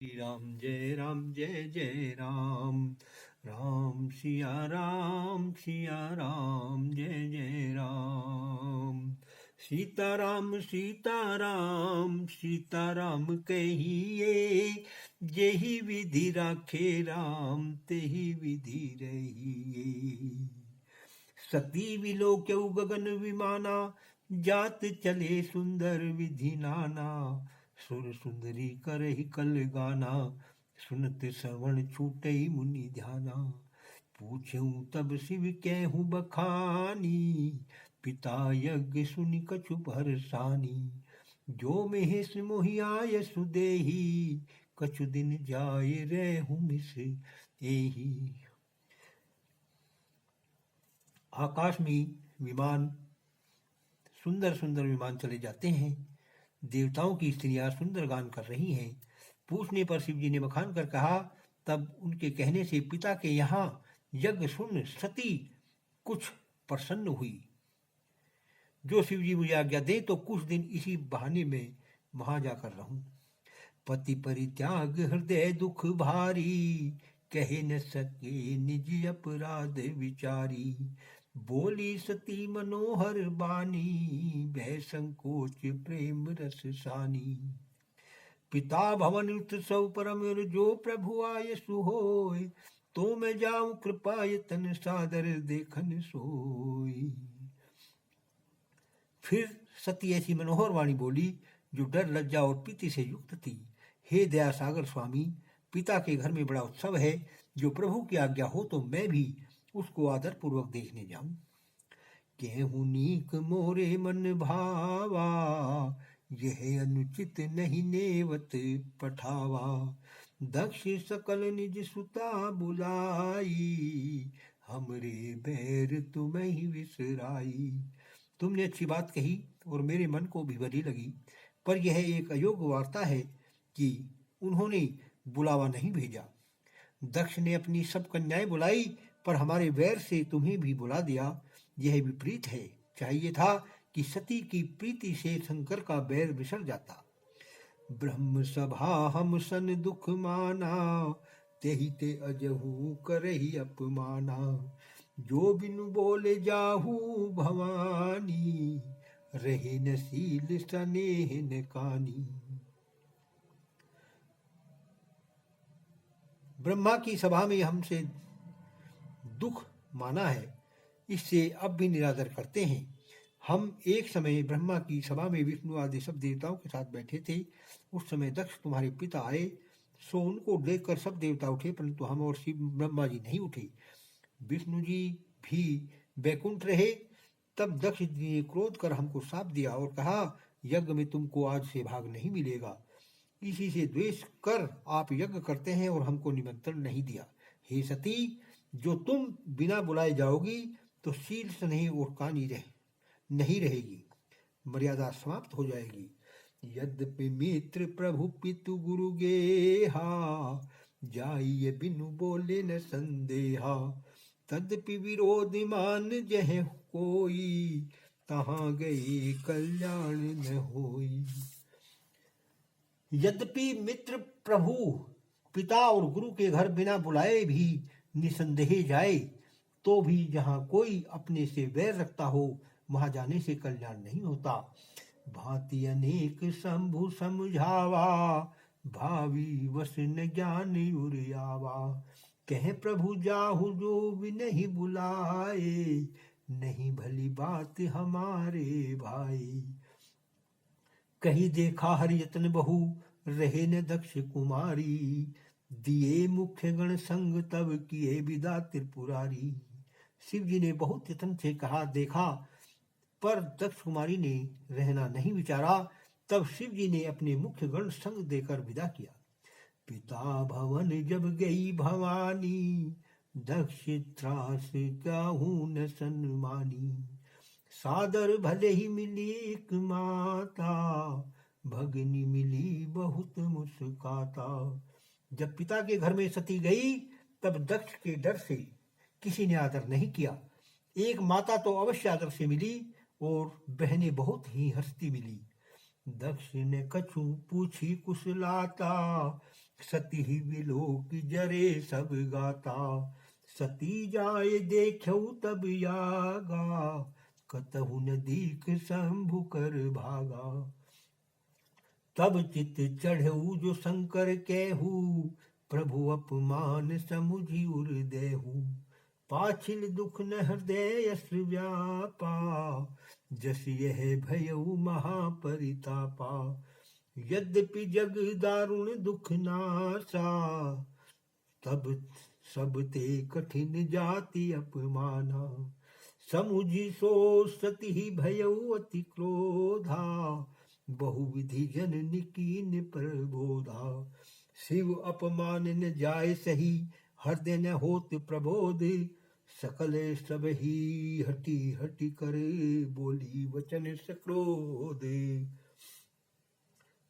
श्री राम जय जय राम। राम सिया राम जय जय राम। सीताराम सीताराम कहिए, जेहि विधि राखे राम तेहि विधि रहिए। सती विलोक्यौ गगन विमाना, जात चले सुंदर विधि नाना। सुर सुंदरी करहि कल गाना, सुनत श्रवण छूटई मुनि ध्याना। पूछऊं तब शिव कहूँ बखानी, पिता यज्ञ सुनि कछु भरसानी। जो महेश मोहि आय सुदेही, कछु दिन जाय रहूं मिस एही। आकाश में विमान, सुंदर सुंदर विमान चले जाते हैं। देवताओं की स्त्रियां सुंदर गान कर रही हैं। पूछने पर शिव जी ने बखान कर कहा। तब उनके कहने से पिता के यहाँ यज्ञ सुन सती कुछ प्रसन्न हुई। जो शिव जी मुझे आज्ञा दे तो कुछ दिन इसी बहाने में वहां जाकर रहूं। पति परित्याग हृदय दुख भारी, कहे न सके निज अपराध विचारी। बोली सती मनोहर बानी, भय संकोच प्रेम रस सानी। पिता भवन उत्सव परम जो प्रभु आय सुहोय, तो मैं जाऊं कृपा यतन सादर देखन सोई। फिर सती ऐसी मनोहर वाणी बोली जो डर लज्जा और प्रीति से युक्त थी। हे दया सागर स्वामी, पिता के घर में बड़ा उत्सव है। जो प्रभु की आज्ञा हो तो मैं भी उसको आदर पूर्वक देखने जाऊं। केहू नीक मोरे मन भावा, यह अनुचित नहीं नेवत पठावा। दक्ष सकल निज सुता बुलाई, हमरे बैर तुम्हें ही विसराई। तुमने अच्छी बात कही और मेरे मन को भी भली लगी, पर यह एक अयोग्य वार्ता है कि उन्होंने बुलावा नहीं भेजा। दक्ष ने अपनी सब कन्याएं बुलाई, पर हमारे वैर से तुम्हें भी बुला दिया। यह विपरीत है। चाहिए था कि सती की प्रीति से शंकर का बैर बिसर जाता। ब्रह्म सभा हम सन दुख माना, तेहि ते अजहू करहि अपमाना। जो बिनु बोले जाहू भवानी, रहे न सील स्नेह न कानी। ब्रह्मा की सभा में हमसे दुख माना है, इससे अब भी निरादर करते हैं। हम एक समय ब्रह्मा की सभा में विष्णु आदि सब देवताओं के साथ बैठे थे। उस समय दक्ष तुम्हारे पिता आए, सो उनको देखकर सब देवता उठे, परंतु हम और शिव ब्रह्मा जी नहीं उठे। विष्णु जी भी बैकुंठ रहे। तब दक्ष जी ने क्रोध कर हमको शाप दिया और कहा, यज्ञ में तुमको आज से भाग नहीं मिलेगा। इसी से द्वेष कर आप यज्ञ करते हैं और हमको निमंत्रण नहीं दिया। हे सती, जो तुम बिना बुलाए जाओगी तो शील स्नेह और कानी नहीं रहेगी, मर्यादा समाप्त हो जाएगी। यद्यपि मित्र प्रभु पितु गुरु गेहा, जाइए बिनु बोले न संदेहा। तद्यपि विरोध मान जह कोई, तहाँ गए कल्याण न होई। यद्यपि मित्र प्रभु पिता और गुरु के घर बिना बुलाए भी निसंदेह जाए, तो भी जहाँ कोई अपने से वैर रखता हो वहां जाने से कल्याण नहीं होता। भांति अनेक शंभु समझावा, भावी वस न ज्ञान उरियावा। कह प्रभु जाहु जो भी नहीं बुलाए, नहीं भली बात हमारे भाई। कही देखा हरि यतन बहु, रहे न दक्ष कुमारी। दिए मुख्य गण संग तब किए विदा त्रिपुरारी। शिव जी ने बहुत यत्न से कहा देखा, पर दक्ष कुमारी ने रहना नहीं विचारा। तब शिव जी ने अपने मुख्य गण संग देकर विदा किया। पिता भवन जब गई भवानी, दक्ष त्रास काहू न सन्मानी। सादर भले ही मिली एक माता, भगनी मिली बहुत मुस्काता। जब पिता के घर में सती गई तब दक्ष के डर से किसी ने आदर नहीं किया। एक माता तो अवश्य आदर से मिली और बहनें बहुत ही हंसती मिली। दक्ष ने कछु पूछी कुशलाता, सती ही विलोक जरे सब गाता, सती जाए देखऊ तब यागा, कतहु न दीख शंभु कर भागा। तब चित चढ़ऊ जो शंकर कहू, प्रभु अपमान समुझी उर देहू। पाछिल दुख न हृदय यश व्यापा, जस यह भयऊ महापरितापा। यद्यपि जग दारुण दुख नासा, तब सब ते कठिन जाति अपमाना। समुझी सो सती ही भयऊ अति क्रोधा, बहुविधि जननी कीन प्रबोधा। शिव अपमान न जाय सही, हृदय न होत प्रबोध। सकल सब ही हटी हटी करे, बोली वचन सक्रोध।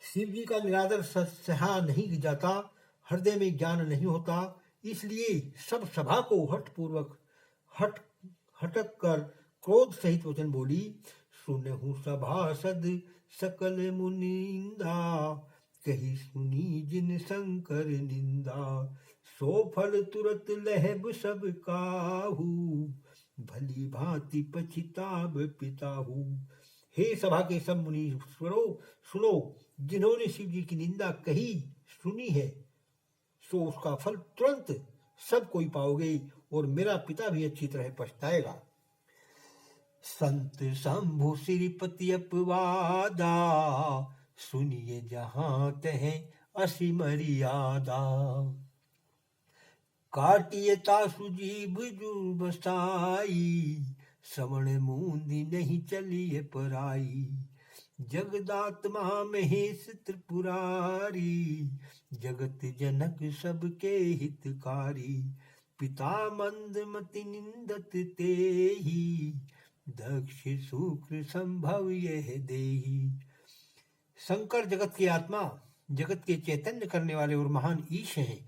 शिव जी का निरादर सहा नहीं जाता, हृदय में ज्ञान नहीं होता, इसलिए सब सभा को हठपूर्वक हटक कर क्रोध सहित वचन बोली। सुनहु सभासद सकल मुनिंदा, कही सुनी जिन शंकर निंदा। सो फल तुरत लहब सब काहू, भली भांति पछिताब पिताहू। हे सभा के सब मुनि सुनो, जिन्होंने शिव जी की निंदा कही सुनी है, सो उसका फल तुरंत सब कोई पाओगे, और मेरा पिता भी अच्छी तरह पछताएगा। संत शंभु श्रीपति अपवादा, सुनिए जहां तह असी मर्यादा। काटिए तासु जीभ जू बसाई, श्रवण मूंदी नहीं चलिए पराई। जगदात्मा महेश त्रिपुरारी, जगत जनक सबके हितकारी। पिता मंदमति निंदत तेहि, दक्ष शुक्र संभव यह देहि। शंकर जगत की आत्मा, जगत के चैतन्य करने वाले और महान ईश हैं।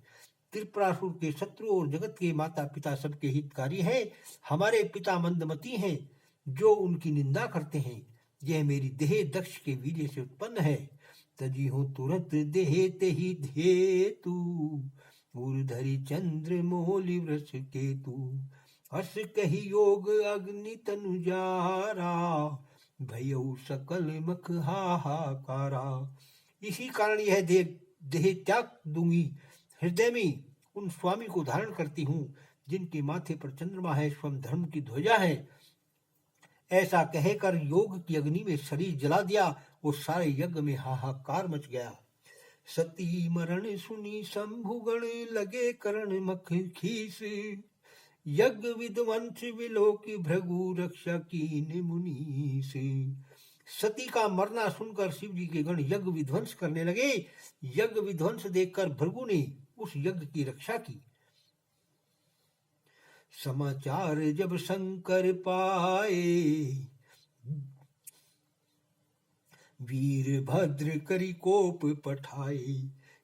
त्रिपुरासुर के शत्रु और जगत के माता पिता सबके हितकारी हैं। हमारे पिता मंदमती हैं, जो उनकी निंदा करते हैं। यह मेरी देह दक्ष के वीर्य से उत्पन्न है। तजी हो तुरंत देह तेहि धेतु, उर्धरि चंद्र मोलि वृष केतु। हर्ष कही योग अग्नि तनु जारा, भयउ सकल मख हाहाकारा। इसी कारण यह देह त्याग दूंगी। हृदय में उन स्वामी को धारण करती हूँ, जिनके माथे पर चंद्रमा है, स्वयं धर्म की ध्वजा है। ऐसा कहकर योग की अग्नि में शरीर जला दिया और सारे यज्ञ में हाहाकार मच गया। सती मरण सुनी शंभुगण, लगे करण मख खीस। यज्ञ विध्वंस विलोक भृगु, रक्षा कीन मुनीस। सती का मरना सुनकर शिव जी के गण यज्ञ विध्वंस करने लगे। यज्ञ विध्वंस देखकर भृगु ने उस यज्ञ की रक्षा की। समाचार जब शंकर पाए, वीर भद्र करी कोप पठाए।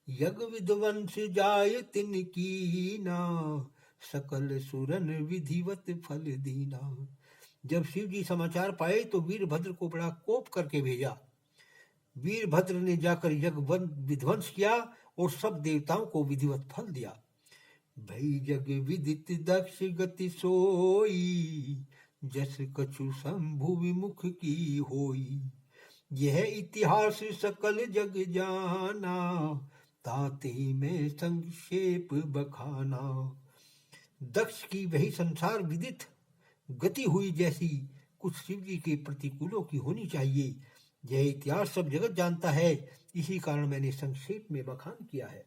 यज्ञ विध्वंस जाय तिन कीना, सकल सुरन विधिवत फल दीना। जब शिव जी समाचार पाए तो वीरभद्र को बड़ा कोप करके भेजा। वीरभद्र ने जाकर यज्ञ विध्वंस किया और सब देवताओं को विधिवत फल दिया। भई जग विदित दक्ष गति सोई, जस कछु शंभु विमुख की होई। यह इतिहास सकल जग जाना, ताते में संक्षेप बखाना। दक्ष की वही संसार विदित गति हुई, जैसी कुछ शिव जी के प्रतिकूलों की होनी चाहिए। यह इतिहास सब जगत जानता है, इसी कारण मैंने संक्षेप में बखान किया है।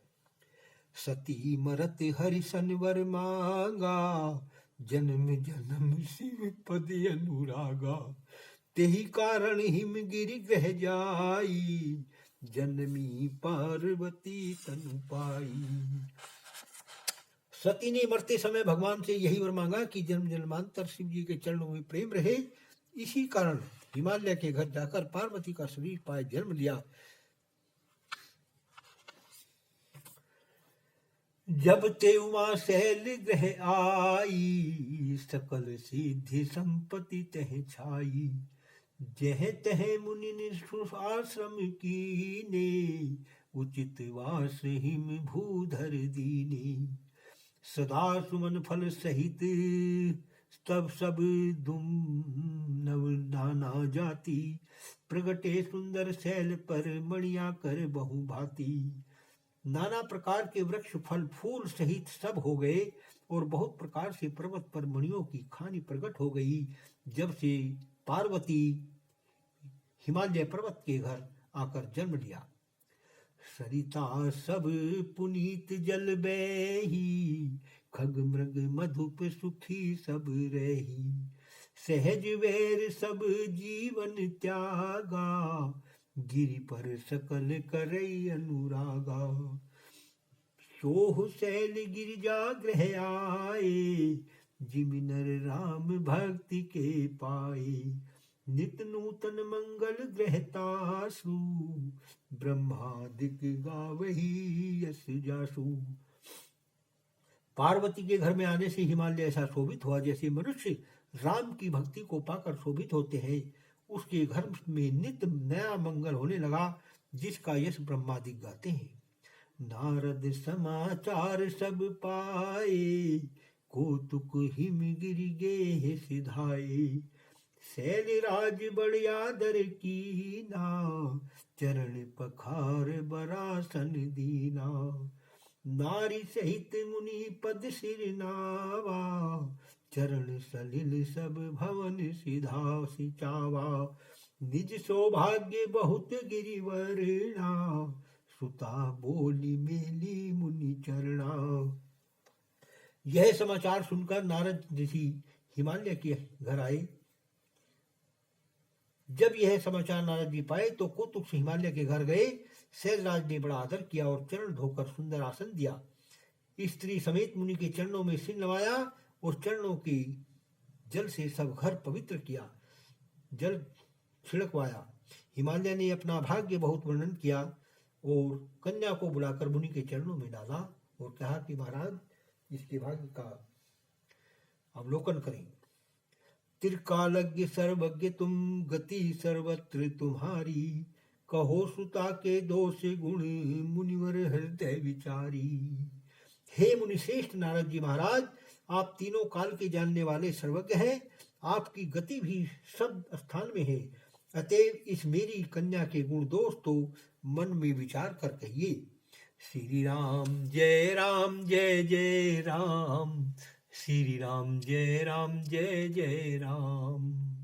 सती मरत हरिशन वर मांगा, जन्म जन्म शिव पद अनुरागा। तेहि कारण हिमगिरि ग्रह जाई, जन्मी पार्वती तनु पाई। सती ने मरते समय भगवान से यही वर मांगा कि जन्म जन्मांतर शिव जी के चरणों में प्रेम रहे। इसी कारण हिमालय के घर जाकर पार्वती का शरीर पाए जन्म लिया। जब ते उमा शैल ग्रह आई, सकल सिद्धि संपत्ति तह छाई। जह तह मुनि निष्ठुर आश्रम कीने, उचित वास हिम भूधर दीने। सदा सुमन फल सहित तब सब दुम नव नाना जाति। प्रगटे सुंदर शैल पर मणिया कर बहु भांति। नाना प्रकार के वृक्ष फल फूल सहित सब हो गए और बहुत प्रकार से पर्वत पर मणियों की खानी प्रकट हो गई। जब से पार्वती हिमालय पर्वत के घर आकर जन्म लिया। सरिता सब पुनीत जल बेही। खग मृग मधुप सुखी सब रही। सहज वैर सब जीवन त्यागा। गिरि पर सकल करई अनुरागा। सोह शैल गिरिजा ग्रह आए। जिमिनर राम भक्ति के पाए। नित नूतन मंगल ग्रहतासु। ब्रह्मादिक गावही यस जासु। पार्वती के घर में आने से हिमालय ऐसा शोभित हुआ जैसे मनुष्य राम की भक्ति को पाकर शोभित होते हैं। उसके घर में नित नया मंगल होने लगा जिसका यश ब्रह्मादिक गाते हैं। नारद समाचार सब पाए। कौतुक हिम गिर गे सिधाए। शैलराज बड़ आदर कीना। चरण पखार बरासन दीना। नारी सहित मुनि पद सिर नावा। चरण सलिल सब भवन सिधा सिचावा। निज सौभाग्य बहुत गिरिवरना। सुता बोली मेली मुनि चरणा। यह समाचार सुनकर नारद ऋषि हिमालय के घर आए। जब यह समाचार नारद जी पाए तो कौतुक से हिमालय के घर गए। शैलराज ने बड़ा आदर किया और चरण धोकर सुंदर आसन दिया। स्त्री समेत मुनि के चरणों में सिर नवाया और चरणों के जल से सब घर पवित्र किया। जल छिड़कवाया। हिमालय ने अपना भाग्य बहुत वर्णन किया और कन्या को बुलाकर मुनि के चरणों में डाला और कहा कि महाराज इसके भाग्य का अवलोकन करें। त्रिकालज्ञ सर्वज्ञ तुम गति सर्वत्र तुम्हारी। कहो सुता के दोष गुण मुनिवर हृदय विचारी। हे मुनि श्रेष्ठ नारद जी महाराज, आप तीनों काल के जानने वाले सर्वज्ञ हैं। आपकी गति भी सब स्थान में है। अतएव इस मेरी कन्या के गुण दोष तो मन में विचार कर कहिए। श्री राम जय राम। श्री राम जय जय राम।